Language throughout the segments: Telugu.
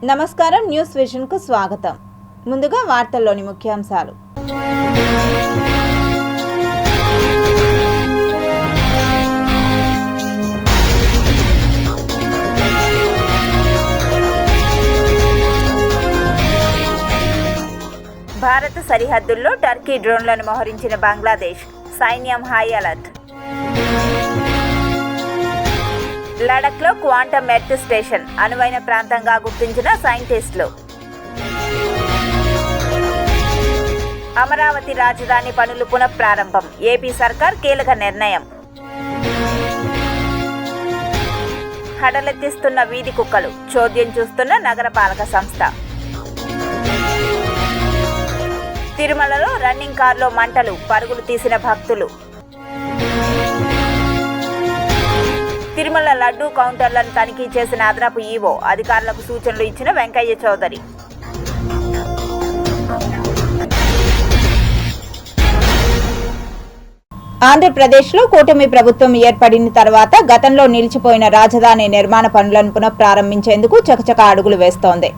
నమస్కారం, న్యూస్ విజన్ కు స్వాగతం. ముందుగా వార్తల్లోని ముఖ్యాంశాలు. భారత సరిహద్దుల్లో టర్కీ డ్రోన్లను మోహరించిన బంగ్లాదేశ్, సైన్యం హై అలర్ట్. లడఖ్లో క్వాంటమ్ ఎర్త్ స్టేషన్ అనువైన ప్రాంతంగా గుర్తించిన సైంటిస్టులు. అమరావతి రాజధాని పనులు పునఃప్రారంభం, ఏపీ సర్కార్ కీలక నిర్ణయం. హడలెత్తిస్తున్న వీధి కుక్కలు, చోద్యం చూస్తున్న నగరపాలక సంస్థ. తిరుమలలో రన్నింగ్ కార్లో మంటలు, పరుగులు తీసిన భక్తులు. తిరుమల లడ్డూ కౌంటర్లను తనిఖీ చేసిన అదనపు ఈవో, అధికారులకు సూచనలు ఇచ్చిన వెంకయ్య చౌదరి. ఆంధ్రప్రదేశ్లో కూటమి ప్రభుత్వం ఏర్పడిన తర్వాత గతంలో నిలిచిపోయిన రాజధాని నిర్మాణ పనులను పునఃప్రారంభించేందుకు చకచక అడుగులు వేస్తోంది.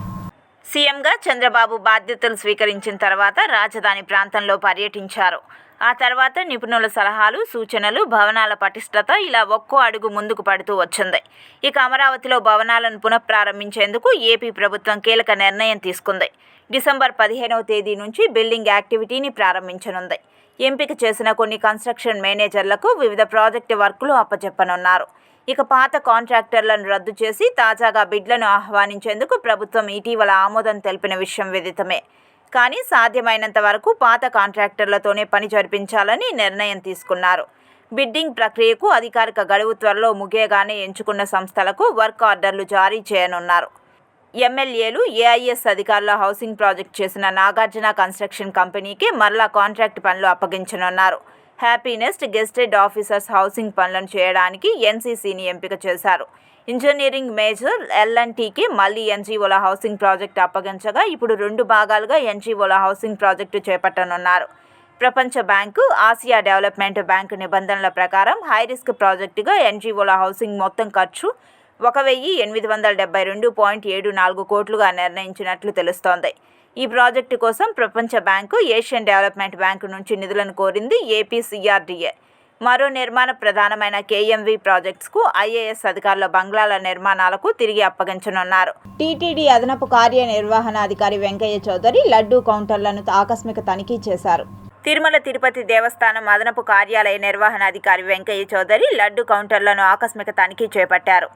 సీఎంగా చంద్రబాబు బాధ్యతలు స్వీకరించిన తర్వాత రాజధాని ప్రాంతంలో పర్యటించారు. ఆ తర్వాత నిపుణుల సలహాలు, సూచనలు, భవనాల పటిష్టత ఇలా ఒక్కో అడుగు ముందుకు పడుతూ వచ్చింది. ఇక అమరావతిలో భవనాలను పునఃప్రారంభించేందుకు ఏపీ ప్రభుత్వం కీలక నిర్ణయం తీసుకుంది. డిసెంబర్ 15వ తేదీ నుంచి బిల్డింగ్ యాక్టివిటీని ప్రారంభించనుంది. ఎంపిక చేసిన కొన్ని కన్స్ట్రక్షన్ మేనేజర్లకు వివిధ ప్రాజెక్టు వర్కులు అప్పచెప్పనున్నారు. ఇక పాత కాంట్రాక్టర్లను రద్దు చేసి తాజాగా బిడ్లను ఆహ్వానించేందుకు ప్రభుత్వం ఇటీవల ఆమోదం తెలిపిన విషయం విదితమే. కానీ సాధ్యమైనంత వరకు పాత కాంట్రాక్టర్లతోనే పని జరిపించాలని నిర్ణయం తీసుకున్నారు. బిడ్డింగ్ ప్రక్రియకు అధికారిక గడువు త్వరలో ముగియగానే ఎంచుకున్న సంస్థలకు వర్క్ ఆర్డర్లు జారీ చేయనున్నారు. ఎమ్మెల్యేలు, ఏఐఎస్ అధికారుల హౌసింగ్ ప్రాజెక్ట్ చేసిన నాగార్జున కన్స్ట్రక్షన్ కంపెనీకి మరలా కాంట్రాక్ట్ పనులు అప్పగించనున్నారు. హ్యాపీనెస్ట్ గెస్టెడ్ ఆఫీసర్స్ హౌసింగ్ పనులను చేయడానికి ఎన్సీసీని ఎంపిక చేశారు. ఇంజనీరింగ్ మేజర్ ఎల్ఎన్టీకి మళ్లీ ఎన్జీఓల హౌసింగ్ ప్రాజెక్టు అప్పగించగా ఇప్పుడు 2 భాగాలుగా ఎన్జీఓల హౌసింగ్ ప్రాజెక్టు చేపట్టనున్నారు. ప్రపంచ బ్యాంకు, ఆసియా డెవలప్మెంట్ బ్యాంకు నిబంధనల ప్రకారం హైరిస్క్ ప్రాజెక్టుగా ఎన్జీఓల హౌసింగ్ మొత్తం ఖర్చు 1872.74 కోట్లుగా నిర్ణయించినట్లు తెలుస్తోంది. ఈ ప్రాజెక్టు కోసం ప్రపంచ బ్యాంకు, ఏషియన్ డెవలప్మెంట్ బ్యాంకు నుంచి నిధులను కోరింది ఏపీ సిఆర్డీఏ. మరో నిర్మాణ ప్రధానమైన కేఎంవి ప్రాజెక్ట్స్కు ఐఏఎస్ అధికారుల బంగ్లాల నిర్మాణాలకు తిరిగి అప్పగించనున్నారు. టీటీడీ అదనపు కార్యనిర్వహణాధికారి వెంకయ్య చౌదరి లడ్డూ కౌంటర్లను ఆకస్మిక తనిఖీ చేశారు. తిరుమల తిరుపతి దేవస్థానం అదనపు కార్యాలయ నిర్వహణాధికారి వెంకయ్య చౌదరి లడ్డూ కౌంటర్లను ఆకస్మిక తనిఖీ చేపట్టారు.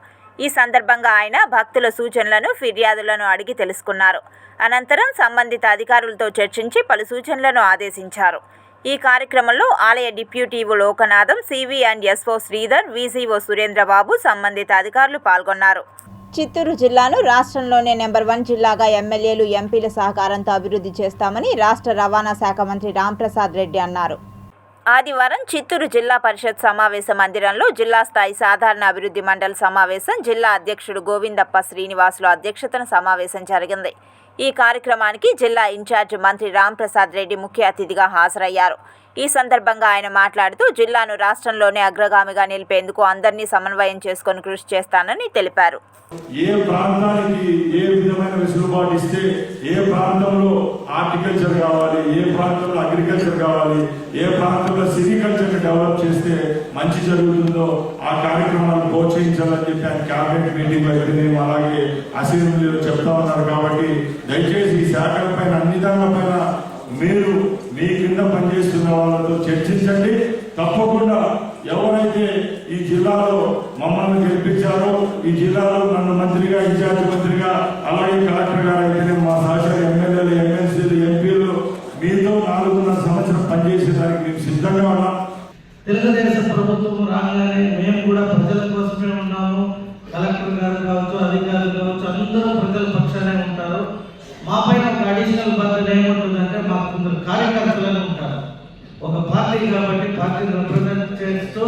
ఈ సందర్భంగా ఆయన భక్తుల సూచనలను, ఫిర్యాదులను అడిగి తెలుసుకున్నారు. అనంతరం సంబంధిత అధికారులతో చర్చించి పలు సూచనలను ఆదేశించారు. ఈ కార్యక్రమంలో ఆలయ deputy EO Lokanatham, CV and SO Sridhar, VCO Surendrababu, సంబంధిత అధికారులు పాల్గొన్నారు. చిత్తూరు జిల్లాను రాష్ట్రంలోనే నెంబర్ 1 జిల్లాగా ఎమ్మెల్యేలు, ఎంపీల సహకారంతో అభివృద్ధి చేస్తామని రాష్ట్ర రవాణా శాఖ మంత్రి రాంప్రసాద్ రెడ్డి అన్నారు. ఆదివారం చిత్తూరు జిల్లా పరిషత్ సమావేశ మందిరంలో జిల్లా స్థాయి సాధారణ అభివృద్ధి మండలి సమావేశం జిల్లా అధ్యక్షుడు గోవిందప్ప శ్రీనివాసులు అధ్యక్షతన సమావేశం జరిగింది. ఈ కార్యక్రమానికి జిల్లా ఇన్ఛార్జ్ మంత్రి రాంప్రసాద్ రెడ్డి ముఖ్య అతిథిగా హాజరయ్యారు. ఈ సందర్భంగా ఆయన మాట్లాడుతూ జిల్లాను రాష్ట్రంలోనే అగ్రగామిగా నిలిపేందుకు అందరినీ సమన్వయం చేసుకొని కృషి చేస్తానని తెలిపారు. ఏ ప్రాంతానికి ఏ విధమైన వెసులుబాటు ఇస్తే ఏ ప్రాంతంలో హార్టికల్చర్ కావాలి, ఏ ప్రాంతంలో అగ్రికల్చర్ కావాలి, ఏ ప్రాంతంలో సిరికల్చర్ డెవలప్ చేస్తే మంచి జరుగుతుందో ఆ కార్యక్రమాలను ప్రోత్సహించాలని చెప్పి ఆయన క్యాబినెట్ మీటింగ్ అయిపోయింది. అలాగే అసెంబ్లీలో చెప్తా ఉన్నారు. కాబట్టి దయచేసి ఈ శాఖల పైన, అన్ని దానిల పైన మీరు మీ కింద పనిచేస్తున్న వాళ్ళతో చర్చించండి. తప్పకుండా ఎవరైతే ఈ జిల్లాలో మమ్మల్ని గెలిపించారో, ఈ జిల్లాలో నన్ను మంత్రిగా, ఇన్ఛార్జ్ మంత్రిగా, అలాగే కలెక్టర్ గారు అయితే మా సహచర ఎమ్మెల్యేలు, ఎమ్మెల్సీలు, ఎంపీలు మీతో 4.5 సంవత్సరం పనిచేసేదానికి మేము సిద్ధంగా ఉన్నాం. తెలుగుదేశం ప్రభుత్వం రాగానే మేము కూడా ప్రజల కోసమే ఉన్నాము. కలెక్టర్ గారు కావచ్చు, అధికారులు కావచ్చు, అందరూ ప్రజల పక్షానే ఉంటారు. మా పైన ఒక అడిషనల్ బాధ్యత ఏముంటుందంటే మాకు కొందరు కార్యకర్తలు ఉంటారు. ఒక పార్టీ కాబట్టి పార్టీని రిప్రజెంట్ చేస్తూ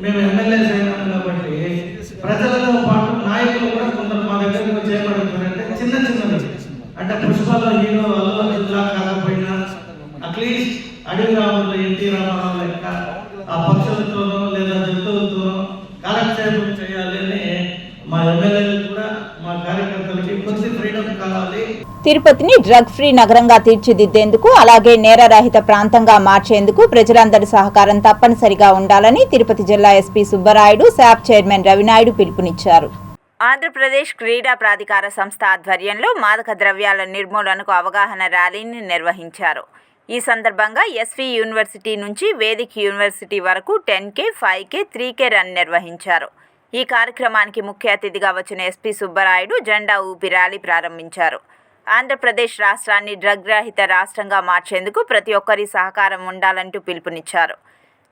మేము ఎమ్మెల్యేస్ అయినాం కాబట్టి ప్రజలతో పాటు నాయకులు కూడా కొందరు మా దగ్గరకు చేయబడుతున్నారంటే చిన్నది అంటే పుష్పలో హీరో అల్లు జిల్లా కాకపోయినా అట్లీస్ట్ అడవి రాములు, ఎన్టీ రామారావు లెక్క ఆ పక్షులతోనో లేదా జంతువులతోనో కాలక్షేపం చేయాలి అని మా ఎమ్మెల్యేలు కూడా మా కార్యకర్తలకి కొద్ది ఫ్రీడమ్ తిరుపతిని డ్రగ్ ఫ్రీ నగరంగా తీర్చిదిద్దేందుకు అలాగే నేరరహిత ప్రాంతంగా మార్చేందుకు ప్రజలందరి సహకారం తప్పనిసరిగా ఉండాలని తిరుపతి జిల్లా ఎస్పీ సుబ్బరాయుడు, శాప్ చైర్మన్ రవినాయుడు పిలుపునిచ్చారు. ఆంధ్రప్రదేశ్ క్రీడా ప్రాధికార సంస్థ ఆధ్వర్యంలో మాదక ద్రవ్యాల నిర్మూలనకు అవగాహన ర్యాలీని నిర్వహించారు. ఈ సందర్భంగా ఎస్వి యూనివర్సిటీ నుంచి వేదిక్ యూనివర్సిటీ వరకు 10K, 5K, 3K రన్ నిర్వహించారు. ఈ కార్యక్రమానికి ముఖ్య అతిథిగా వచ్చిన ఎస్పీ సుబ్బరాయుడు జెండా ఊపి ర్యాలీ ప్రారంభించారు. ఆంధ్రప్రదేశ్ రాష్ట్రాన్ని డ్రగ్ రహిత రాష్ట్రంగా మార్చేందుకు ప్రతి ఒక్కరి సహకారం ఉండాలంటూ పిలుపునిచ్చారు.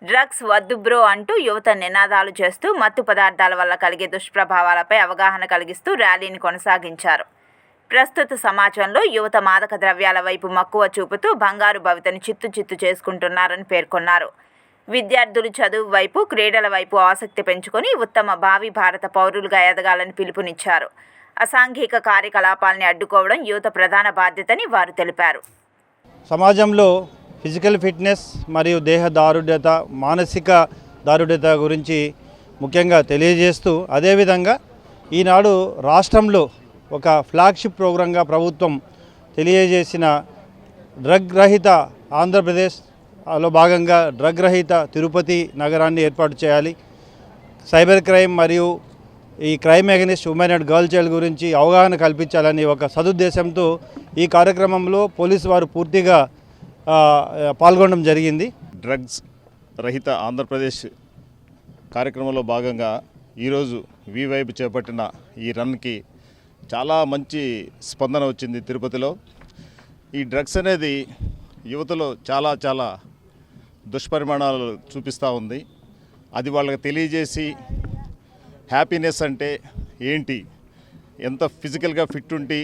డ్రగ్స్ వద్దు బ్రో అంటూ యువత నినాదాలు చేస్తూ మత్తు పదార్థాల వల్ల కలిగే దుష్ప్రభావాలపై అవగాహన కలిగిస్తూ ర్యాలీని కొనసాగించారు. ప్రస్తుత సమాజంలో యువత మాదక ద్రవ్యాల వైపు మక్కువ చూపుతూ బంగారు భవితను చిత్తు చేసుకుంటున్నారని పేర్కొన్నారు. విద్యార్థులు చదువు వైపు, క్రీడల వైపు ఆసక్తి పెంచుకొని ఉత్తమ భావి భారత పౌరులుగా ఎదగాలని పిలుపునిచ్చారు. అసాంఘిక కార్యకలాపాలని అడ్డుకోవడం యువత ప్రధాన బాధ్యతని వారు తెలిపారు. సమాజంలో ఫిజికల్ ఫిట్నెస్ మరియు దేహ దారుఢ్యత, మానసిక దారుఢ్యత గురించి ముఖ్యంగా తెలియజేస్తూ అదేవిధంగా ఈనాడు రాష్ట్రంలో ఒక ఫ్లాగ్షిప్ ప్రోగ్రాంగా ప్రభుత్వం తెలియజేసిన డ్రగ్ రహిత ఆంధ్రప్రదేశ్లో భాగంగా డ్రగ్ రహిత తిరుపతి నగరాన్ని ఏర్పాటు చేయాలి. సైబర్ క్రైమ్ మరియు ఈ crime against women and girl child గురించి అవగాహన కల్పించాలని ఒక సదుద్దేశంతో ఈ కార్యక్రమంలో పోలీసు వారు పూర్తిగా పాల్గొనడం జరిగింది. డ్రగ్స్ రహిత ఆంధ్రప్రదేశ్ కార్యక్రమంలో భాగంగా ఈరోజు వైబ్ చేపట్టిన ఈ రన్కి చాలా మంచి స్పందన వచ్చింది తిరుపతిలో. ఈ డ్రగ్స్ అనేది యువతలో చాలా దుష్పరిమాణాలు చూపిస్తూ ఉంది. అది వాళ్ళకి తెలియజేసి హ్యాపీనెస్ అంటే ఏంటి, ఎంత ఫిజికల్గా ఫిట్ ఉండి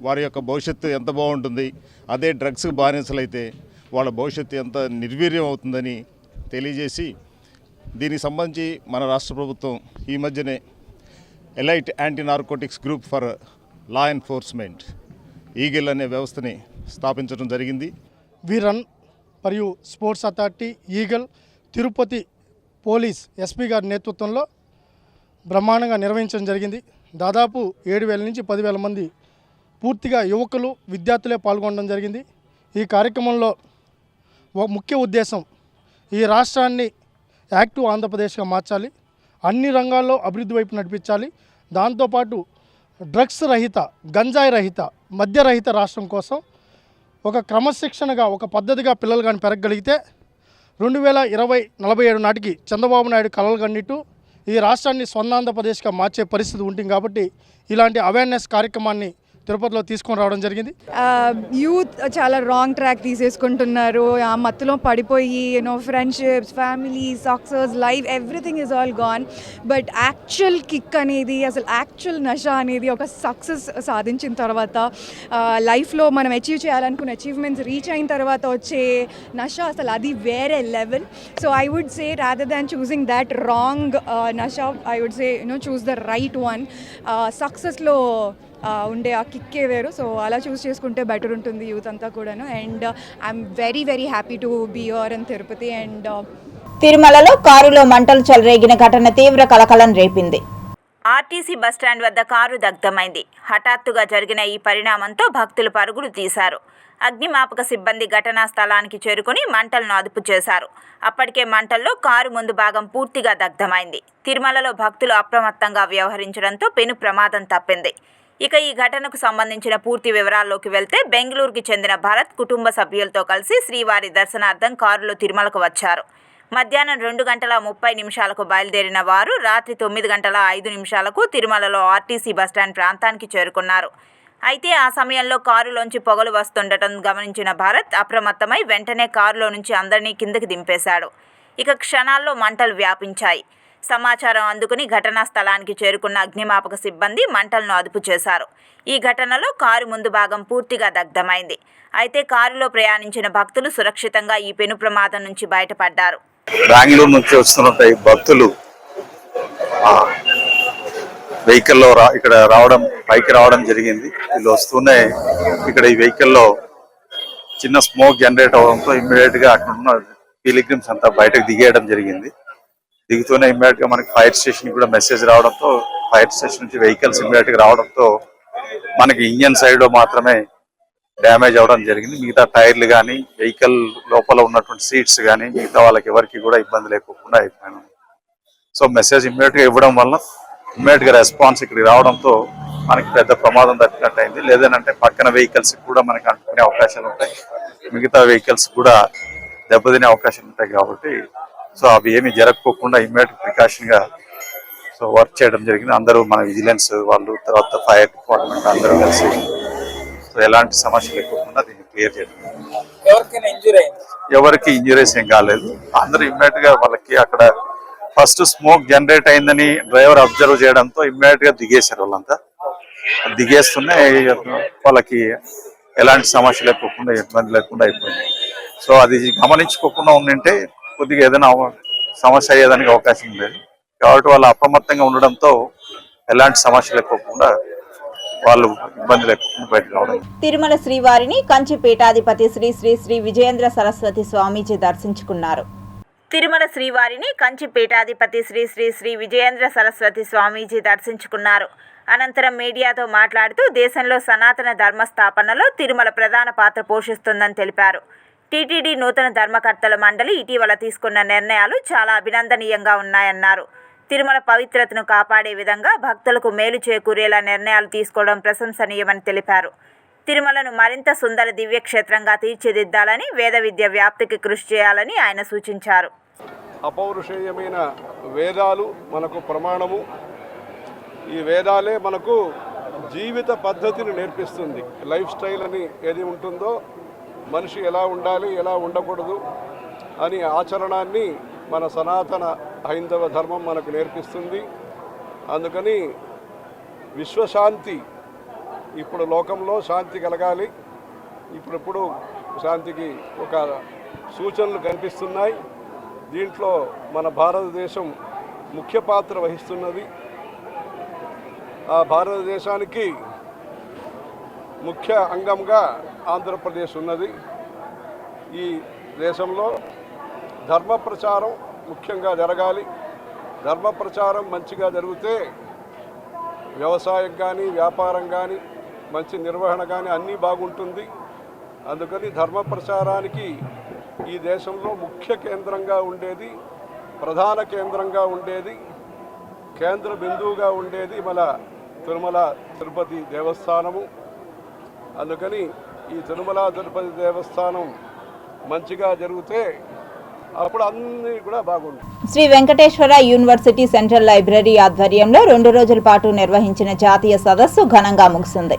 వారి యొక్క భవిష్యత్తు ఎంత బాగుంటుంది, అదే డ్రగ్స్కి బానిసలైతే వాళ్ళ భవిష్యత్తు ఎంత నిర్వీర్యం అవుతుందని తెలియజేసి దీనికి సంబంధించి మన రాష్ట్ర ప్రభుత్వం ఈ మధ్యనే elite anti narcotics group for law enforcement eagle అనే వ్యవస్థని స్థాపించడం జరిగింది. వీరన్ మరియు sports authority, eagle, Tirupati police SP గారి నేతృత్వంలో బ్రహ్మాండంగా నిర్వహించడం జరిగింది. దాదాపు 7,000 నుంచి 10,000 మంది పూర్తిగా యువకులు, విద్యార్థులే పాల్గొనడం జరిగింది. ఈ కార్యక్రమంలో ముఖ్య ఉద్దేశం ఈ రాష్ట్రాన్ని యాక్టివ్ ఆంధ్రప్రదేశ్గా మార్చాలి, అన్ని రంగాల్లో అభివృద్ధి వైపు నడిపించాలి. దాంతోపాటు డ్రగ్స్ రహిత, గంజాయి రహిత, మద్యరహిత రాష్ట్రం కోసం ఒక క్రమశిక్షణగా, ఒక పద్ధతిగా పిల్లలు కానీ పెరగగలిగితే 2047 నాటికి చంద్రబాబు నాయుడు కలలు కన్నట్టు ఈ రాష్ట్రాన్ని స్వర్ణాంధ్రప్రదేశ్గా మార్చే పరిస్థితి ఉంటుంది. కాబట్టి ఇలాంటి అవేర్నెస్ కార్యక్రమాన్ని తిరుపతిలో తీసుకొని రావడం జరిగింది. యూత్ చాలా రాంగ్ ట్రాక్ తీసేసుకుంటున్నారు. ఆ మత్తులో పడిపోయి friendships, family, success, life, everything is all gone. But actual kick అనేది, అసలు యాక్చువల్ నష అనేది ఒక సక్సెస్ సాధించిన తర్వాత, లైఫ్లో మనం అచీవ్ చేయాలనుకున్న అచీవ్మెంట్స్ రీచ్ అయిన తర్వాత వచ్చే నష, అసలు అది వేరే level. So I would say rather than choosing that wrong నష, I would say choose the right one. సక్సెస్లో ఉండే ఆ కిక్కే వేరు. సో అలా చూస్ చేసుకుంటే బెటర్ ఉంటుంది యూత్ అంతా కూడాను. And I'm very happy to be here in Tirupati. And తిరుమలలో కారులో మంటలు చెలరేగిన ఘటన తీవ్ర కలకలం రేపింది. ఆర్టీసీ బస్టాండ్ వద్ద కారు దగ్ధమైంది. హఠాత్తుగా జరిగిన ఈ పరిణామంతో భక్తులు పరుగులు తీశారు. అగ్నిమాపక సిబ్బంది ఘటనా స్థలానికి చేరుకుని మంటలను అదుపు చేశారు. అప్పటికే మంటల్లో కారు ముందు భాగం పూర్తిగా దగ్ధమైంది. తిరుమలలో భక్తులు అప్రమత్తంగా వ్యవహరించడంతో పెను ప్రమాదం తప్పింది. ఇక ఈ ఘటనకు సంబంధించిన పూర్తి వివరాల్లోకి వెళ్తే, బెంగళూరుకి చెందిన భరత్ కుటుంబ సభ్యులతో కలిసి శ్రీవారి దర్శనార్థం కారులో తిరుమలకు వచ్చారు. మధ్యాహ్నం 2:30 బయలుదేరిన వారు రాత్రి 9:05 తిరుమలలో ఆర్టీసీ బస్టాండ్ ప్రాంతానికి చేరుకున్నారు. అయితే ఆ సమయంలో కారులోంచి పొగలు వస్తుండటం గమనించిన భరత్ అప్రమత్తమై వెంటనే కారులో నుంచి అందరినీ కిందకి దింపేశాడు. ఇక క్షణాల్లో మంటలు వ్యాపించాయి. సమాచారం అందుకుని ఘటనా స్థలానికి చేరుకున్న అగ్నిమాపక సిబ్బంది మంటలను అదుపు చేశారు. ఈ ఘటనలో కారు ముందు భాగం పూర్తిగా దగ్ధమైంది. అయితే కారులో ప్రయాణించిన భక్తులు సురక్షితంగా ఈ పెను ప్రమాదం నుంచి బయటపడ్డారు. బెంగళూరు నుంచి వస్తున్న భక్తులు వెహికల్లో ఇక్కడ పైకి రావడం జరిగింది. వీళ్ళు వస్తూనే ఇక్కడ ఈ వెహికల్లో చిన్న స్మోక్ జనరేట్ అవడంతో ఇమ్మీడియట్ గా అక్కడ ఉన్న పిలిగ్రిమ్స్ అంతా బయటకు దిగేయడం జరిగింది. దిగుతూనే ఇమ్మీడియట్ గా మనకి ఫైర్ స్టేషన్ కూడా మెసేజ్ రావడంతో, ఫైర్ స్టేషన్ నుంచి వెహికల్స్ ఇమ్మీడియట్ గా రావడంతో మనకి ఇంజన్ సైడ్ లో మాత్రమే డ్యామేజ్ అవ్వడం జరిగింది. మిగతా టైర్లు కానీ వెహికల్ లోపల ఉన్నటువంటి సీట్స్ కానీ మిగతా వాళ్ళకి ఎవరికి కూడా ఇబ్బంది లేకుండా అయిపోయాను. సో మెసేజ్ ఇమ్మీడియట్గా ఇవ్వడం వల్ల ఇమ్మీడియట్గా రెస్పాన్స్ ఇక్కడికి రావడంతో మనకి పెద్ద ప్రమాదం తప్పినట్టు అయింది. లేదంటే పక్కన వెహికల్స్ కూడా మనకి అంటుకునే అవకాశాలు ఉంటాయి, మిగతా వెహికల్స్ కూడా దెబ్బతినే అవకాశాలు ఉంటాయి. కాబట్టి సో అవి ఏమి జరగకోకుండా ఇమ్మీడియట్ ప్రికాషన్గా సో వర్క్ చేయడం జరిగింది. అందరూ మన విజిలెన్స్ వాళ్ళు, తర్వాత ఫైర్ డిపార్ట్మెంట్ అందరూ కలిసి సో ఎలాంటి సమస్యలు లేకుండా దీన్ని క్లియర్ చేయడం. ఎవరికి ఇంజురీస్ ఏం కాలేదు. అందరూ ఇమ్మీడియట్ గా వాళ్ళకి అక్కడ ఫస్ట్ స్మోక్ జనరేట్ అయిందని డ్రైవర్ అబ్జర్వ్ చేయడంతో ఇమ్మీడియట్ గా దిగేశారు. వాళ్ళంతా దిగేస్తూనే వాళ్ళకి ఎలాంటి సమస్య లేకుండా ఇబ్బంది లేకుండా అయిపోయింది. సో అది గమనించుకోకుండా ఉండింటే కొద్దిగా ఏదైనా సమస్య అయ్యేదానికి అవకాశం లేదు. కాబట్టి వాళ్ళు అప్రమత్తంగా ఉండడంతో ఎలాంటి సమస్య లేకుండా వాళ్ళు ఇబ్బంది లేకుండా బయటకు రావడం. తిరుమల శ్రీవారిని కంచి పీఠాధిపతి శ్రీ శ్రీ శ్రీ విజయేంద్ర సరస్వతి స్వామీజీ దర్శించుకున్నారు. తిరుమల శ్రీవారిని కంచి పీఠాధిపతి శ్రీ శ్రీ శ్రీ విజయేంద్ర సరస్వతి స్వామీజీ దర్శించుకున్నారు. అనంతరం మీడియాతో మాట్లాడుతూ దేశంలో సనాతన ధర్మ స్థాపనలో తిరుమల ప్రధాన పాత్ర పోషిస్తుందని తెలిపారు. టీటీడీ నూతన ధర్మకర్తల మండలి ఇటీవల తీసుకున్న నిర్ణయాలు చాలా అభినందనీయంగా ఉన్నాయన్నారు. తిరుమల పవిత్రతను కాపాడే విధంగా భక్తులకు మేలు చేకూరేలా నిర్ణయాలు తీసుకోవడం ప్రశంసనీయమని తెలిపారు. తిరుమలను మరింత సుందర దివ్యక్షేత్రంగా తీర్చిదిద్దాలని, వేద విద్య వ్యాప్తికి కృషి చేయాలని ఆయన సూచించారు. అపౌరుషేయమైన వేదాలు మనకు ప్రమాణము. ఈ వేదాలే మనకు జీవిత పద్ధతిని నేర్పిస్తుంది. లైఫ్ స్టైల్ అని ఏది ఉంటుందో, మనిషి ఎలా ఉండాలి, ఎలా ఉండకూడదు అని ఆచరణాన్ని మన సనాతన హైందవ ధర్మం మనకు నేర్పిస్తుంది. అందుకని విశ్వశాంతి, ఇప్పుడు లోకంలో శాంతి కలగాలి. ఇప్పుడిప్పుడు శాంతికి ఒక సూచనలు కనిపిస్తున్నాయి. దీంట్లో మన భారతదేశం ముఖ్య పాత్ర వహిస్తున్నది. ఆ భారతదేశానికి ముఖ్య అంగంగా ఆంధ్రప్రదేశ్ ఉన్నది. ఈ దేశంలో ధర్మ ప్రచారం ముఖ్యంగా జరగాలి. ధర్మ ప్రచారం మంచిగా జరిగితే వ్యవసాయం కానీ, వ్యాపారం కానీ, మంచి నిర్వహణ కానీ అన్నీ బాగుంటుంది. అందుకని ధర్మ ప్రచారానికి ఈ దేశంలో ముఖ్య కేంద్రంగా ఉండేది, ప్రధాన కేంద్రంగా ఉండేది, కేంద్ర బిందువుగా ఉండేది మన తిరుమల తిరుపతి దేవస్థానము. అందుకని ఈ తిరుమల తిరుపతి దేవస్థానం మంచిగా జరిగితే అప్పుడు అన్నీ కూడా బాగుంటుంది. Shri Venkateswara university central library ఆధ్వర్యంలో 2 రోజుల పాటు నిర్వహించిన జాతీయ సదస్సు ఘనంగా ముగిసింది.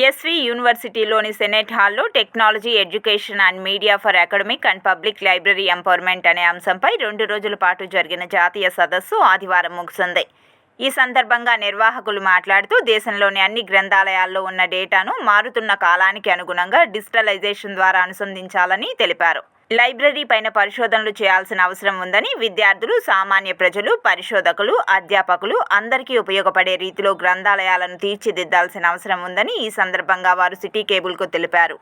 ఎస్వి యూనివర్సిటీలోని సెనేట్ హాల్లో technology, education and media for academic and public library empowerment అనే అంశంపై 2 రోజుల పాటు జరిగిన జాతీయ సదస్సు ఆదివారం ముగిసింది. ఈ సందర్భంగా నిర్వాహకులు మాట్లాడుతూ దేశంలోని అన్ని గ్రంథాలయాల్లో ఉన్న డేటాను మారుతున్న కాలానికి అనుగుణంగా డిజిటలైజేషన్ ద్వారా అనుసంధించాలని తెలిపారు. లైబ్రరీ పైన పరిశోధనలు చేయాల్సిన అవసరం ఉందని, విద్యార్థులు, సామాన్య ప్రజలు, పరిశోధకులు, అధ్యాపకులు అందరికీ ఉపయోగపడే రీతిలో గ్రంథాలయాలను తీర్చిదిద్దాల్సిన అవసరం ఉందని ఈ సందర్భంగా వారు సిటీ కేబుల్కు తెలిపారు.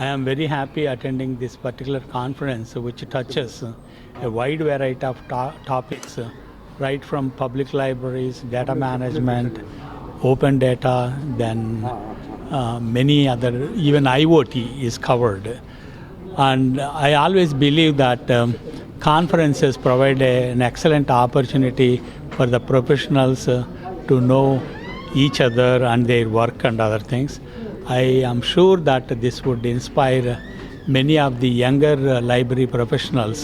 I am very happy attending this particular conference which touches a wide variety of topics, right from public libraries, data management, open data, then many other, even IoT is covered. And I always believe that conferences provide an excellent opportunity for the professionals to know each other and their work and other things. I am sure that this would inspire many of the younger library professionals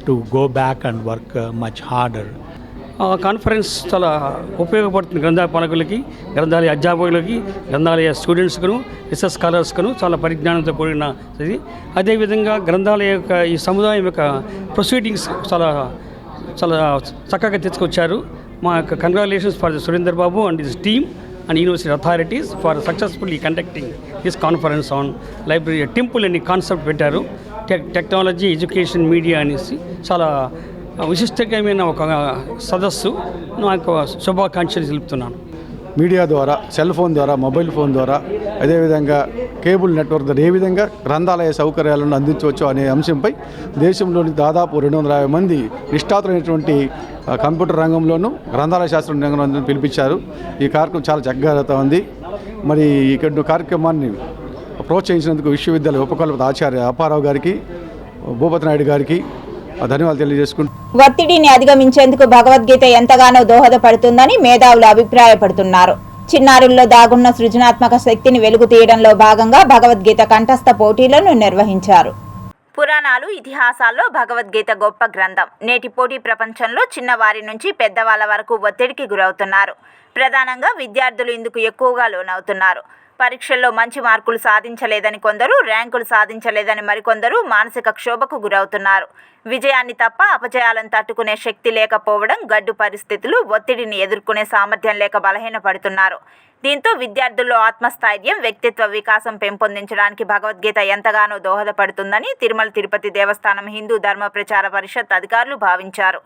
to go back and work much harder. Conference చాలా ఉపయోగపడుతుంది గ్రంథాలయ పాలకులకి, గ్రంథాలయ అధ్యాపకులకి, గ్రంథాలయ స్టూడెంట్స్కును, రీసెర్చ్ స్కాలర్స్కును చాలా పరిజ్ఞానంతో కూడిన ఇది. అదేవిధంగా గ్రంథాలయ యొక్క ఈ సముదాయం యొక్క ప్రొసీడింగ్స్ చాలా చాలా చక్కగా తెచ్చుకొచ్చారు. మా యొక్క congratulations for Surender Babu and his team and university authorities for successfully conducting this conference on library temple అని కాన్సెప్ట్ పెట్టారు. టెక్నాలజీ, ఎడ్యుకేషన్, మీడియా అనేసి చాలా విశిష్టమైన ఒక సదస్సు. నాకు శుభాకాంక్షలు తెలుపుతున్నాను. మీడియా ద్వారా, సెల్ ఫోన్ ద్వారా, మొబైల్ ఫోన్ ద్వారా, అదేవిధంగా కేబుల్ నెట్వర్క్ ద్వారా ఏ విధంగా గ్రంథాలయ సౌకర్యాలను అందించవచ్చు అనే అంశంపై దేశంలోని దాదాపు 250 మంది నిష్ఠాతులైనటువంటి కంప్యూటర్ రంగంలోనూ, గ్రంథాలయ శాస్త్రం రంగంలో పిలిపించారు. ఈ కార్యక్రమం చాలా చక్కగా జరుగుతూ ఉంది. మరి ఇక్కడ కార్యక్రమాన్ని ప్రోత్సహించినందుకు విశ్వవిద్యాలయ ఉపకులపతి ఆచార్య అప్పారావు గారికి, భూపతి నాయుడు గారికి ధన్యవాదాలు తెలియజేసుకుంటూ ఒత్తిడిని అధిగమించేందుకు భగవద్గీత ఎంతగానో దోహదపడుతుందని మేధావులు అభిప్రాయపడుతున్నారు. చిన్నారుల్లో దాగున్న సృజనాత్మక శక్తిని వెలుగు తీయడంలో భాగంగా భగవద్గీత కంఠస్థ పోటీలను నిర్వహించారు. పురాణాలు, ఇతిహాసాల్లో భగవద్గీత గొప్ప గ్రంథం. నేటి పోటీ ప్రపంచంలో చిన్నవారి నుంచి పెద్దవాళ్ల వరకు ఒత్తిడికి గురవుతున్నారు. ప్రధానంగా విద్యార్థులు ఇందుకు ఎక్కువగా లోనవుతున్నారు. పరీక్షల్లో మంచి మార్కులు సాధించలేదని కొందరు, ర్యాంకులు సాధించలేదని మరికొందరు మానసిక క్షోభకు గురవుతున్నారు. విజయాన్ని తప్ప అపజయాలను తట్టుకునే శక్తి లేకపోవడం, గడ్డు పరిస్థితులు, ఒత్తిడిని ఎదుర్కొనే సామర్థ్యం లేక బలహీనపడుతున్నారు. దీంతో విద్యార్థుల్లో ఆత్మస్థైర్యం, వ్యక్తిత్వ వికాసం పెంపొందించడానికి భగవద్గీత ఎంతగానో దోహదపడుతుందని తిరుమల తిరుపతి దేవస్థానం హిందూ ధర్మ ప్రచార పరిషత్ అధికారులు భావించారు.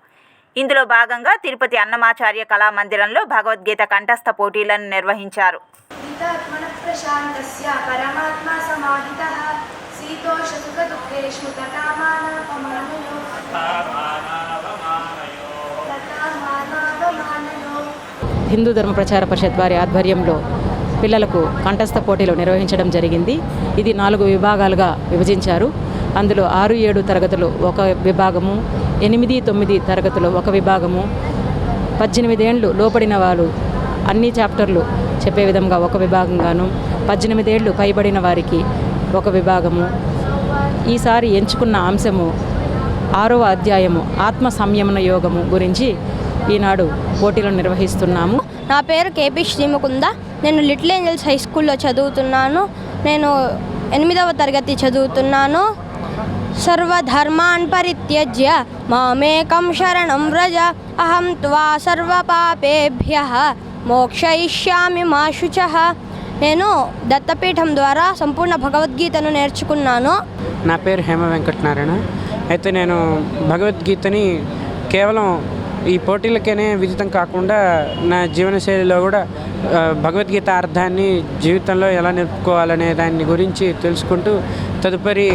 ఇందులో భాగంగా తిరుపతి అన్నమాచార్య కళామందిరంలో భగవద్గీత కంఠస్థ పోటీలను నిర్వహించారు. హిందూ ధర్మ ప్రచార పరిషత్ వారి ఆధ్వర్యంలో పిల్లలకు కంఠస్థ పోటీలు నిర్వహించడం జరిగింది. ఇది 4 విభాగాలుగా విభజించారు. అందులో 6, 7 తరగతులు ఒక విభాగము, 8, 9 తరగతులు ఒక విభాగము, 18 ఏళ్ళు లోపడిన వారు అన్ని చాప్టర్లు చెప్పే విధంగా ఒక విభాగంగాను, 18 ఏళ్ళు పైబడిన వారికి ఒక విభాగము. ఈసారి ఎంచుకున్న అంశము 6వ అధ్యాయము ఆత్మ సంయమన యోగము గురించి ఈనాడు పోటీలను నిర్వహిస్తున్నాము. నా పేరు కేపీ శ్రీముకుంద. నేను లిటిల్ ఏంజల్స్ హై స్కూల్లో చదువుతున్నాను. నేను 8వ తరగతి చదువుతున్నాను. సర్వధర్మాన్ పరిత్యజ్య మామేకం శరణం వ్రజ అహం త్వా సర్వపాపేభ్యః మోక్షయిష్యామి మా శుచః. నేను దత్తపీఠం ద్వారా సంపూర్ణ భగవద్గీతను నేర్చుకున్నాను. నా పేరు హేమ వెంకటనారాయణ. అయితే నేను భగవద్గీతని కేవలం ఈ పోటీలకేనే విదితం కాకుండా నా జీవనశైలిలో కూడా భగవద్గీత అర్థాన్ని జీవితంలో ఎలా నిలుపుకోవాలనే దాని గురించి తెలుసుకుంటూ తదుపరి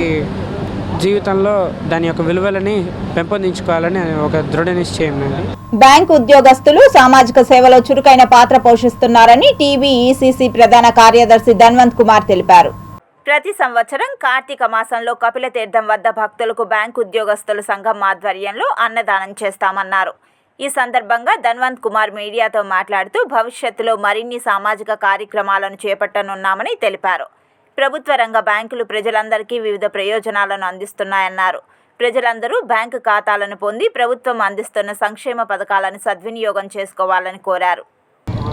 జీవితంలో దాని యొక్క విలువలని పెంపొందించుకోవాలని ఒక దృఢ నిశ్చయం. బ్యాంకు ఉద్యోగస్తులు సామాజిక సేవలో చురుకైన పాత్ర పోషిస్తున్నారని టీబీఈసీసీ ప్రధాన కార్యదర్శి ధన్వంత్ కుమార్ తెలిపారు. ప్రతి సంవత్సరం కార్తీక మాసంలో కపిల తీర్థం వద్ద భక్తులకు బ్యాంకు ఉద్యోగస్తుల సంఘం ఆధ్వర్యంలో అన్నదానం చేస్తామన్నారు. ఈ సందర్భంగా ధన్వంత్ కుమార్ మీడియాతో మాట్లాడుతూ భవిష్యత్తులో మరిన్ని సామాజిక కార్యక్రమాలను చేపట్టనున్నామని తెలిపారు. ప్రభుత్వ రంగ బ్యాంకులు ప్రజలందరికీ వివిధ ప్రయోజనాలను అందిస్తున్నాయన్నారు. ప్రజలందరూ బ్యాంకు ఖాతాలను పొంది ప్రభుత్వం అందిస్తున్న సంక్షేమ పథకాలను సద్వినియోగం చేసుకోవాలని కోరారు.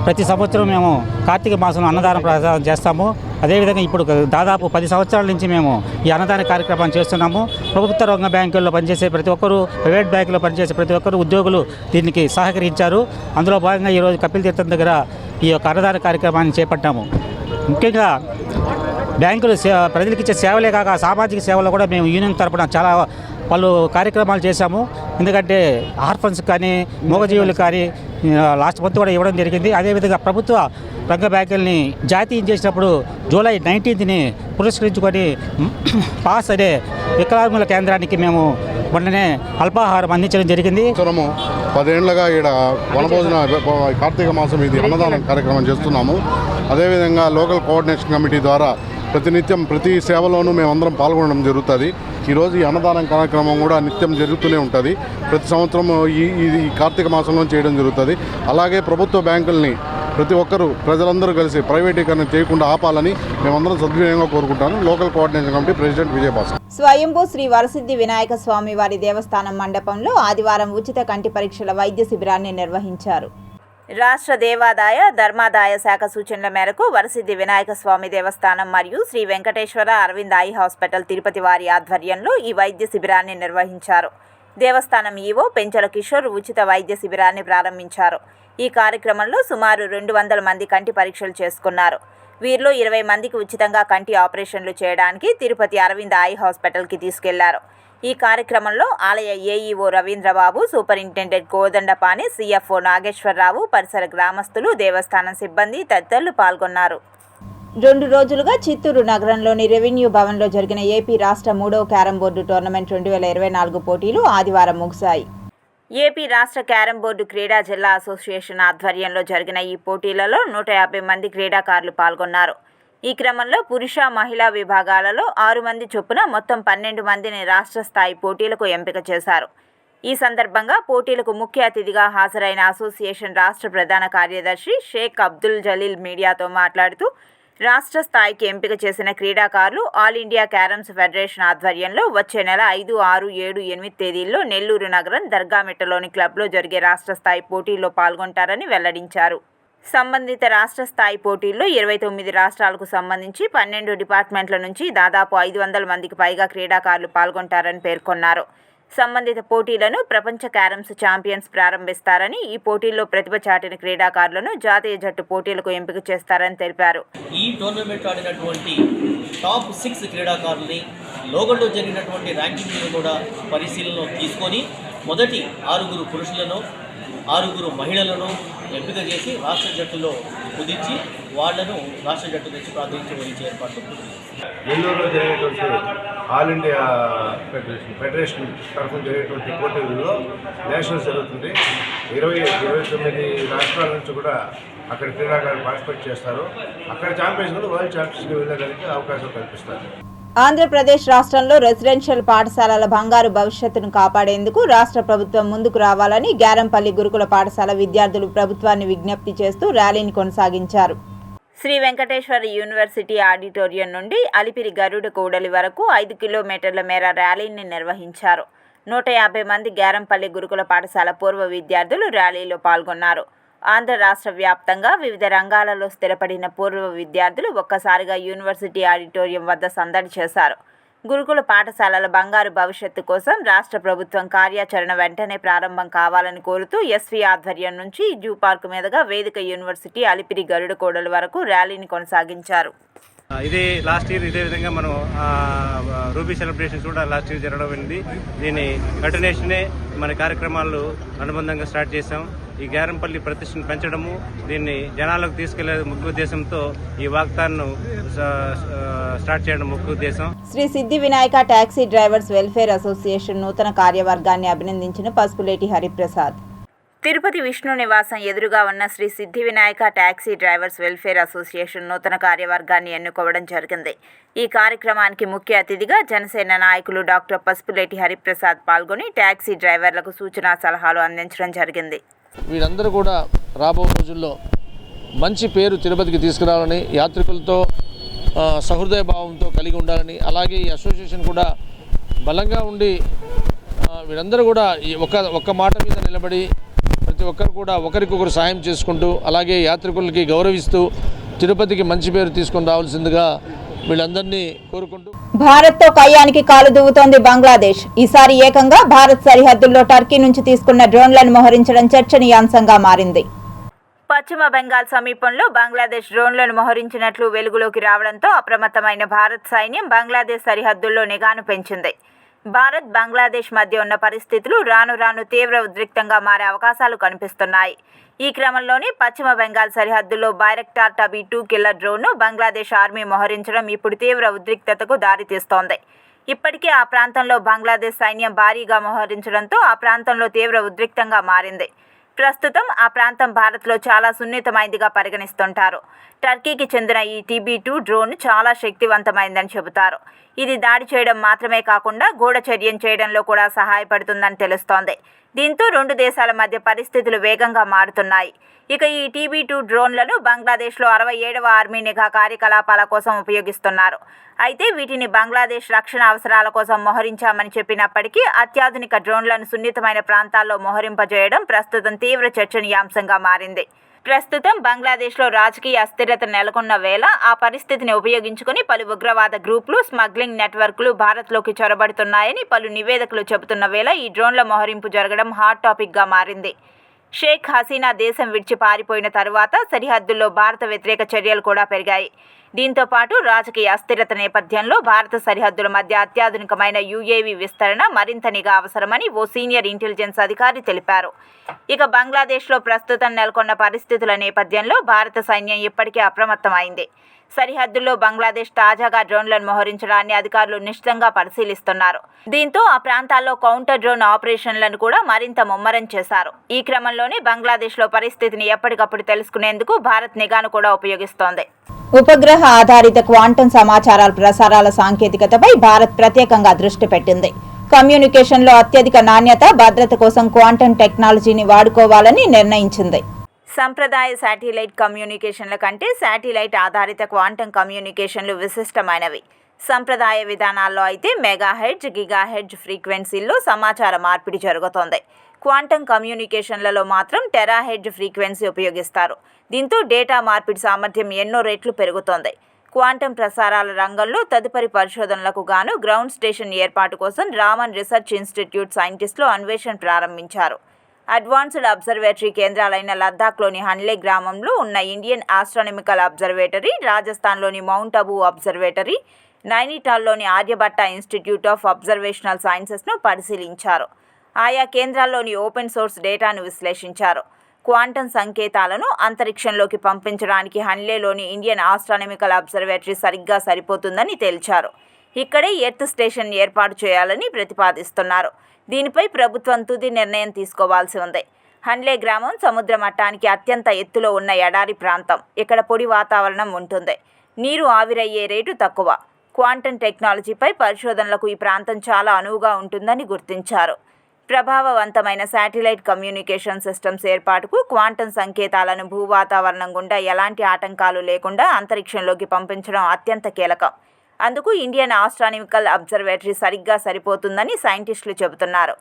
ప్రతి సంవత్సరం మేము కార్తీక మాసంలో అన్నదాన ప్రసాదం చేస్తాము. అదేవిధంగా ఇప్పుడు దాదాపు 10 సంవత్సరాల నుంచి మేము ఈ అన్నదాన కార్యక్రమాన్ని చేస్తున్నాము. ప్రభుత్వ రంగ బ్యాంకుల్లో పనిచేసే ప్రతి ఒక్కరూ, ప్రైవేట్ బ్యాంకుల్లో పనిచేసే ప్రతి ఒక్కరు ఉద్యోగులు దీనికి సహకరించారు. అందులో భాగంగా ఈరోజు కపిల్ తీర్థం దగ్గర ఈ యొక్క అన్నదాన కార్యక్రమాన్ని చేపట్టాము. ముఖ్యంగా బ్యాంకులు ప్రజలకు ఇచ్చే సేవలే కాక సామాజిక సేవలు కూడా మేము యూనియన్ తరపున చాలా పలు కార్యక్రమాలు చేశాము. ఎందుకంటే ఆర్ఫన్స్ కానీ మూగజీవులు కానీ లాస్ట్ మంత్ కూడా ఇవ్వడం జరిగింది. అదేవిధంగా ప్రభుత్వ రంగ బ్యాంకుల్ని జాతీయం చేసినప్పుడు జూలై 19ని పురస్కరించుకొని పాస్ అనే వికలాంగుల కేంద్రానికి మేము మొన్ననే అల్పాహారం అందించడం జరిగింది. 10 ఏళ్లుగా ఇక్కడ వనభోజన కార్తీక మాసం ఇది అన్నదానం కార్యక్రమం చేస్తున్నాము. అదేవిధంగా లోకల్ కోఆర్డినేషన్ కమిటీ ద్వారా ప్రతినిత్యం ప్రతి సేవలోనూ మేమందరం పాల్గొనడం జరుగుతుంది. ఈరోజు ఈ అన్నదానం కార్యక్రమం కూడా నిత్యం జరుగుతూనే ఉంటుంది. ప్రతి సంవత్సరం ఈ కార్తీక మాసంలో చేయడం జరుగుతుంది. అలాగే ప్రభుత్వ బ్యాంకుల్ని ప్రతి ఒక్కరూ ప్రజలందరూ కలిసి ప్రైవేటీకరణ చేయకుండా ఆపాలని మేమందరం సద్వినియోగంగా కోరుకుంటాను. Local coordination committee president Vijayabhaskar. స్వయంభూ శ్రీ వరసిద్ధి వినాయక స్వామి వారి దేవస్థానం మండపంలో ఆదివారం ఉచిత కంటి పరీక్షల వైద్య శిబిరాన్ని నిర్వహించారు. రాష్ట్ర దేవాదాయ ధర్మాదాయ శాఖ సూచనల మేరకు వరసిద్ధి వినాయక స్వామి దేవస్థానం మరియు శ్రీ వెంకటేశ్వర అరవింద్ ఐ హాస్పిటల్ తిరుపతి వారి ఆధ్వర్యంలో ఈ వైద్య శిబిరాన్ని నిర్వహించారు. దేవస్థానం ఈవో పెంచల కిషోర్ ఉచిత వైద్య శిబిరాన్ని ప్రారంభించారు. ఈ కార్యక్రమంలో సుమారు 200 మంది కంటి పరీక్షలు చేసుకున్నారు. వీరిలో 20 మందికి ఉచితంగా కంటి ఆపరేషన్లు చేయడానికి తిరుపతి అరవింద్ ఐ హాస్పిటల్కి తీసుకెళ్లారు. ఈ కార్యక్రమంలో ఆలయ AEO Ravindrababu, superintendent Godandapani, CFO Nageswararao, పరిసర గ్రామస్తులు, దేవస్థానం సిబ్బంది తదితరులు పాల్గొన్నారు. 2 రోజులుగా చిత్తూరు నగరంలోని రెవెన్యూ భవన్లో జరిగిన ఏపీ రాష్ట్ర 3వ క్యారం బోర్డు టోర్నమెంట్ 2024 పోటీలు ఆదివారం ముగిశాయి. ఏపీ రాష్ట్ర క్యారం బోర్డు క్రీడా జిల్లా అసోసియేషన్ ఆధ్వర్యంలో జరిగిన ఈ పోటీలలో 150 మంది క్రీడాకారులు పాల్గొన్నారు. ఈ క్రమంలో పురుష, మహిళా విభాగాలలో 6 మంది చొప్పున మొత్తం 12 మందిని రాష్ట్ర స్థాయి పోటీలకు ఎంపిక చేశారు. ఈ సందర్భంగా పోటీలకు ముఖ్య అతిథిగా హాజరైన అసోసియేషన్ రాష్ట్ర ప్రధాన కార్యదర్శి షేక్ అబ్దుల్ జలీల్ మీడియాతో మాట్లాడుతూ, రాష్ట్ర స్థాయికి ఎంపిక చేసిన క్రీడాకారులు ఆల్ ఇండియా క్యారమ్స్ ఫెడరేషన్ ఆధ్వర్యంలో వచ్చే నెల 5, 6, 7, 8 తేదీల్లో నెల్లూరు నగరం దర్గామిట్టలోని క్లబ్లో జరిగే రాష్ట్ర స్థాయి పోటీల్లో పాల్గొంటారని వెల్లడించారు. సంబంధిత రాష్ట్ర స్థాయి పోటీల్లో 29 రాష్ట్రాలకు సంబంధించి 12 డిపార్ట్మెంట్ల నుంచి దాదాపు 500 మందికి పైగా క్రీడాకారులు పాల్గొంటారని పేర్కొన్నారు. సంబంధిత పోటీలను ప్రపంచ క్యారమ్స్ ఛాంపియన్స్ ప్రారంభిస్తారని, ఈ పోటీల్లో ప్రతిభ చాటిన క్రీడాకారులను జాతీయ జట్టు పోటీలకు ఎంపిక చేస్తారని తెలిపారు. ఈ టోర్నమెంట్ ఆడినటువంటి టాప్ 6 క్రీడాకారుల్ని లోగల్లో జరిగినటువంటి ర్యాంకింగ్ని కూడా పరిశీలనలో తీసుకొని మొదటి 6 పురుషులను 6 మహిళలను ఎంపిక చేసి రాష్ట్ర జట్టులో కుదించి వాళ్లను రాష్ట్ర జట్టు నుంచి ప్రాతినిధ్యం ఏర్పాటు. నెల్లూరులో జరిగేటువంటి ఆల్ ఇండియా ఫెడరేషన్ తరఫున జరిగేటువంటి పోటీల్లో నేషనల్స్ జరుగుతుంది. 29 రాష్ట్రాల నుంచి కూడా అక్కడ క్రీడాకారులు పార్టిసిపేట్ చేస్తారు. అక్కడ ఛాంపియన్స్లో వరల్డ్ ఛాంపియన్స్కి వెళ్ళడానికి అవకాశం కల్పిస్తారు. ఆంధ్రప్రదేశ్ రాష్ట్రంలో రెసిడెన్షియల్ పాఠశాలల బంగారు భవిష్యత్తును కాపాడేందుకు రాష్ట్ర ప్రభుత్వం ముందుకు రావాలని గ్యారంపల్లి గురుకుల పాఠశాల విద్యార్థులు ప్రభుత్వాన్ని విజ్ఞప్తి చేస్తూ ర్యాలీని కొనసాగించారు. శ్రీ వెంకటేశ్వర యూనివర్సిటీ ఆడిటోరియం నుండి అలిపిరి గరుడ కూడలి వరకు 5 కిలోమీటర్ల మేర ర్యాలీని నిర్వహించారు. 150 మంది గ్యారంపల్లి గురుకుల పాఠశాల పూర్వ విద్యార్థులు ర్యాలీలో పాల్గొన్నారు. ఆంధ్ర రాష్ట్ర వ్యాప్తంగా వివిధ రంగాలలో స్థిరపడిన పూర్వ విద్యార్థులు ఒక్కసారిగా యూనివర్సిటీ ఆడిటోరియం వద్ద సందడి చేశారు. గురుకుల పాఠశాలల బంగారు భవిష్యత్తు కోసం రాష్ట్ర ప్రభుత్వం కార్యాచరణ వెంటనే ప్రారంభం కావాలని కోరుతూ ఎస్వి ఆధ్వర్యం నుంచి జూ పార్క్ మీదుగా వేదిక యూనివర్సిటీ అలిపిరి గరుడ కూడలి వరకు ర్యాలీని కొనసాగించారు. ఇదే లాస్ట్ ఇయర్ ఇదే విధంగా మనం రూబీ సెలబ్రేషన్స్ కూడా లాస్ట్ ఇయర్ జరగడం అయింది. దీని కంటిన్యూషనే మన కార్యక్రమాలు అనుబంధంగా స్టార్ట్ చేశాం. ఈ గ్యారంపల్లి ప్రతిష్టను పెంచడము, దీన్ని జనాలకు తీసుకెళ్లే ముఖ్య ఉద్దేశంతో ఈ వాగ్దానం స్టార్ట్ చేయడం ముఖ్య ఉద్దేశం. శ్రీ సిద్ధి Vinayaka taxi drivers welfare association నూతన కార్యవర్గాన్ని అభినందించిన పసుపులేటి హరిప్రసాద్. తిరుపతి విష్ణు నివాసం ఎదురుగా ఉన్న శ్రీ సిద్ధి Vinayaka taxi drivers welfare association నూతన కార్యవర్గాన్ని ఎన్నుకోవడం జరిగింది. ఈ కార్యక్రమానికి ముఖ్య అతిథిగా జనసేన నాయకులు డాక్టర్ పసుపులేటి హరిప్రసాద్ పాల్గొని టాక్సీ డ్రైవర్లకు సూచనా సలహాలు అందించడం జరిగింది. వీరందరూ కూడా రాబో రోజుల్లో మంచి పేరు తిరుపతికి తీసుకురావాలని, యాత్రికులతో సహృదయ భావంతో కలిగి ఉండాలని, అలాగే ఈ అసోసియేషన్ కూడా బలంగా ఉండి వీరందరూ కూడా ఒక్క మాట మీద నిలబడి ప్రతి ఒక్కరు కూడా ఒకరికొకరు సాయం చేసుకుంటూ, అలాగే యాత్రికులకి గౌరవిస్తూ తిరుపతికి మంచి పేరు తీసుకొని రావాల్సిందిగా వీళ్ళందరినీ కోరుకుంటూ. భారత్తో కయ్యానికి కాలు దువ్వుతోంది బంగ్లాదేశ్. ఈసారి ఏకంగా భారత్ సరిహద్దుల్లో టర్కీ నుంచి తీసుకున్న డ్రోన్లను మోహరించడం చర్చనీయాంశంగా మారింది. పశ్చిమ బెంగాల్ సమీపంలో బంగ్లాదేశ్ డ్రోన్లను మోహరించినట్లు వెలుగులోకి రావడంతో అప్రమత్తమైన భారత్ సైన్యం బంగ్లాదేశ్ సరిహద్దుల్లో నిఘాను పెంచింది. భారత్ బంగ్లాదేశ్ మధ్య ఉన్న పరిస్థితులు రాను రాను తీవ్ర ఉద్రిక్తంగా మారే అవకాశాలు కనిపిస్తున్నాయి. ఈ క్రమంలోనే పశ్చిమ బెంగాల్ సరిహద్దుల్లో బైరక్టార్ TB2 కిల్లర్ డ్రోన్ను బంగ్లాదేశ్ ఆర్మీ మోహరించడం ఇప్పుడు తీవ్ర ఉద్రిక్తతకు దారితీస్తోంది. ఇప్పటికే ఆ ప్రాంతంలో బంగ్లాదేశ్ సైన్యం భారీగా మోహరించడంతో ఆ ప్రాంతంలో తీవ్ర ఉద్రిక్తంగా మారింది. ప్రస్తుతం ఆ ప్రాంతం భారత్లో చాలా సున్నితమైనదిగా పరిగణిస్తుంటారు. టర్కీకి చెందిన ఈ TB2 డ్రోన్ చాలా శక్తివంతమైందని చెబుతారు. ఇది దాడి చేయడం మాత్రమే కాకుండా గూఢచర్యం చేయడంలో కూడా సహాయపడుతుందని తెలుస్తోంది. దీంతో 2 దేశాల మధ్య పరిస్థితులు వేగంగా మారుతున్నాయి. ఇక ఈ TB2 డ్రోన్లను బంగ్లాదేశ్లో 67వ ఆర్మీ నిఘా కార్యకలాపాల కోసం ఉపయోగిస్తున్నారు. అయితే వీటిని బంగ్లాదేశ్ రక్షణ అవసరాల కోసం మోహరించామని చెప్పినప్పటికీ అత్యాధునిక డ్రోన్లను సున్నితమైన ప్రాంతాల్లో మోహరింపజేయడం ప్రస్తుతం తీవ్ర చర్చనీయాంశంగా మారింది. ప్రస్తుతం బంగ్లాదేశ్లో రాజకీయ అస్థిరత నెలకొన్న వేళ ఆ పరిస్థితిని ఉపయోగించుకుని పలు ఉగ్రవాద గ్రూపులు, స్మగ్లింగ్ నెట్వర్క్లు భారత్లోకి చొరబడుతున్నాయని పలు నివేదికలు చెబుతున్న వేళ ఈ డ్రోన్ల మోహరింపు జరగడం హాట్ టాపిక్గా మారింది. షేక్ హసీనా దేశం విడిచి పారిపోయిన తరువాత సరిహద్దుల్లో భారత వ్యతిరేక చర్యలు కూడా పెరిగాయి. దీంతో పాటు రాజకీయ అస్థిరత నేపథ్యంలో భారత సరిహద్దుల మధ్య అత్యాధునికమైన UAV విస్తరణ మరింత నిఘా అవసరమని ఓ సీనియర్ ఇంటెలిజెన్స్ అధికారి తెలిపారు. ఇక బంగ్లాదేశ్లో ప్రస్తుతం నెలకొన్న పరిస్థితుల నేపథ్యంలో భారత సైన్యం ఇప్పటికే అప్రమత్తమైంది. సరిహద్దుల్లో బంగ్లాదేశ్ తాజాగా డ్రోన్లను మోహరించడాన్ని అధికారులు నిశ్చితంగా పరిశీలిస్తున్నారు. దీంతో ఆ ప్రాంతాల్లో కౌంటర్ డ్రోన్ ఆపరేషన్లను కూడా మరింత ముమ్మరం చేశారు. ఈ క్రమంలోనే బంగ్లాదేశ్లో పరిస్థితిని ఎప్పటికప్పుడు తెలుసుకునేందుకు భారత్ నిఘాను కూడా ఉపయోగిస్తోంది. ఉపగ్రహ ఆధారిత క్వాంటం సమాచారాల ప్రసారాల సాంకేతికతపై భారత్ ప్రత్యేకంగా దృష్టి పెట్టింది. కమ్యూనికేషన్లో అత్యధిక నాణ్యత, భద్రత కోసం క్వాంటం టెక్నాలజీని వాడుకోవాలని నిర్ణయించింది. సంప్రదాయ శాటిలైట్ కమ్యూనికేషన్ల కంటే శాటిలైట్ ఆధారిత క్వాంటం కమ్యూనికేషన్లు విశిష్టమైనవి. సంప్రదాయ విధానాల్లో అయితే మెగాహెర్ట్జ్, గిగాహెర్ట్జ్ ఫ్రీక్వెన్సీల్లో సమాచార మార్పిడి జరుగుతోంది. క్వాంటం కమ్యూనికేషన్లలో మాత్రం టెరాహెర్ట్జ్ ఫ్రీక్వెన్సీ ఉపయోగిస్తారు. దీంతో డేటా మార్పిడి సామర్థ్యం ఎన్నో రెట్లు పెరుగుతోంది. క్వాంటం ప్రసారాల రంగంలో తదుపరి పరిశోధనలకు గాను గ్రౌండ్ స్టేషన్ ఏర్పాటు కోసం రామన్ రీసెర్చ్ ఇన్స్టిట్యూట్ సైంటిస్టులు అన్వేషణ ప్రారంభించారు. అడ్వాన్స్డ్ అబ్జర్వేటరీ కేంద్రాలైన లద్దాఖ్లోని హన్లే గ్రామంలో ఉన్న ఇండియన్ ఆస్ట్రానమికల్ అబ్జర్వేటరీ, రాజస్థాన్లోని మౌంట్ అబూ అబ్జర్వేటరీ, నైనిటాల్లోని ఆర్యభట్ట ఇన్స్టిట్యూట్ ఆఫ్ అబ్జర్వేషనల్ సైన్సెస్ను పరిశీలించారు. ఆయా కేంద్రాల్లోని ఓపెన్ సోర్స్ డేటాను విశ్లేషించారు. క్వాంటం సంకేతాలను అంతరిక్షంలోకి పంపించడానికి హన్లేలోని ఇండియన్ ఆస్ట్రానమికల్ అబ్జర్వేటరీ సరిగ్గా సరిపోతుందని తేల్చారు. ఇక్కడే ఎర్త్ స్టేషన్ ఏర్పాటు చేయాలని ప్రతిపాదిస్తున్నారు. దీనిపై ప్రభుత్వం తుది నిర్ణయం తీసుకోవాల్సి ఉంది. హన్లే గ్రామం సముద్ర మట్టానికి అత్యంత ఎత్తులో ఉన్న ఎడారి ప్రాంతం. ఇక్కడ పొడి వాతావరణం ఉంటుంది. నీరు ఆవిరయ్యే రేటు తక్కువ. క్వాంటం టెక్నాలజీపై పరిశోధనలకు ఈ ప్రాంతం చాలా అనువుగా ఉంటుందని గుర్తించారు. ప్రభావవంతమైన శాటిలైట్ కమ్యూనికేషన్ సిస్టమ్స్ ఏర్పాటుకు క్వాంటం సంకేతాలను భూవాతావరణం గుండా ఎలాంటి ఆటంకాలు లేకుండా అంతరిక్షంలోకి పంపించడం అత్యంత కీలకం. అందుకు ఇండియన్ ఆస్ట్రానమికల్ అబ్జర్వేటరీ సరిగ్గా సరిపోతుందని సైంటిస్టులు చెబుతున్నారు.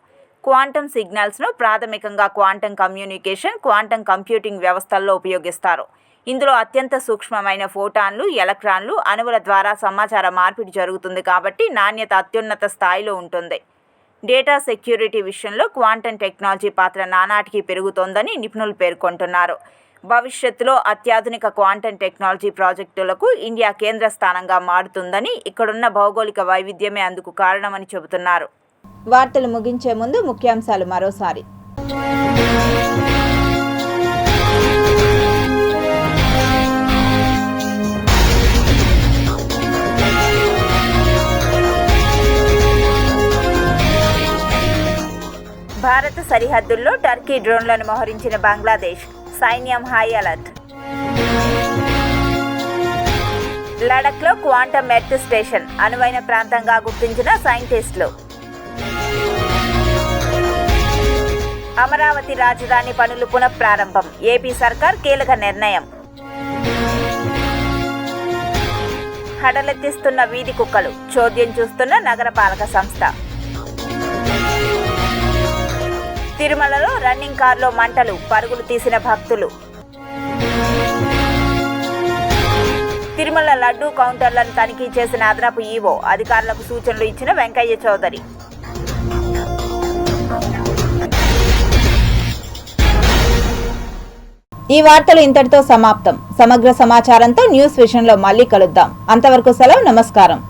క్వాంటం సిగ్నల్స్ను ప్రాథమికంగా క్వాంటం కమ్యూనికేషన్, క్వాంటం కంప్యూటింగ్ వ్యవస్థల్లో ఉపయోగిస్తారు. ఇందులో అత్యంత సూక్ష్మమైన ఫోటాన్లు, ఎలక్ట్రాన్లు, అణువుల ద్వారా సమాచార మార్పిడి జరుగుతుంది కాబట్టి నాణ్యత అత్యున్నత స్థాయిలో ఉంటుంది. డేటా సెక్యూరిటీ విషయంలో క్వాంటం టెక్నాలజీ పాత్ర నానాటికి పెరుగుతోందని నిపుణులు పేర్కొంటున్నారు. భవిష్యత్తులో అత్యాధునిక క్వాంటం టెక్నాలజీ ప్రాజెక్టులకు ఇండియా కేంద్ర స్థానంగా మారుతుందని, ఇక్కడున్న భౌగోళిక వైవిధ్యమే అందుకు కారణమని చెబుతున్నారు. వార్తలు ముగించే ముందు ముఖ్యాంశాలు మరోసారి. భారత సరిహద్దుల్లో టర్కీ డ్రోన్లను మోహరించిన బంగ్లాదేశ్, సైన్యం హై అలర్ట్. లడఖ్లో క్వాంటం ఎర్త్ స్టేషన్ అనువైన ప్రాంతంగా గుర్తించిన సైంటిస్టులు. అమరావతి రాజధాని పనులు పునఃప్రారంభం, ఏపీ సర్కార్ కీలక నిర్ణయం. హడలెత్తిస్తున్న వీధి కుక్కలు, చోద్యం చూస్తున్న నగరపాలక సంస్థ. తిరుమలలో రన్నింగ్ కార్లో మంటలు, పరుగులు తీసిన భక్తులు. తిరుమల లడ్డూ కౌంటర్లను తనిఖీ చేసిన అదనపు ఈవో, అధికారులకు సూచనలు ఇచ్చిన వెంకయ్య చౌదరి. ఈ వార్తలు ఇంతటితో సమాప్తం. సమగ్ర సమాచారంతో న్యూస్ విషయంలో మళ్ళీ కలుద్దాం. అంతవరకు సెలవు. నమస్కారం.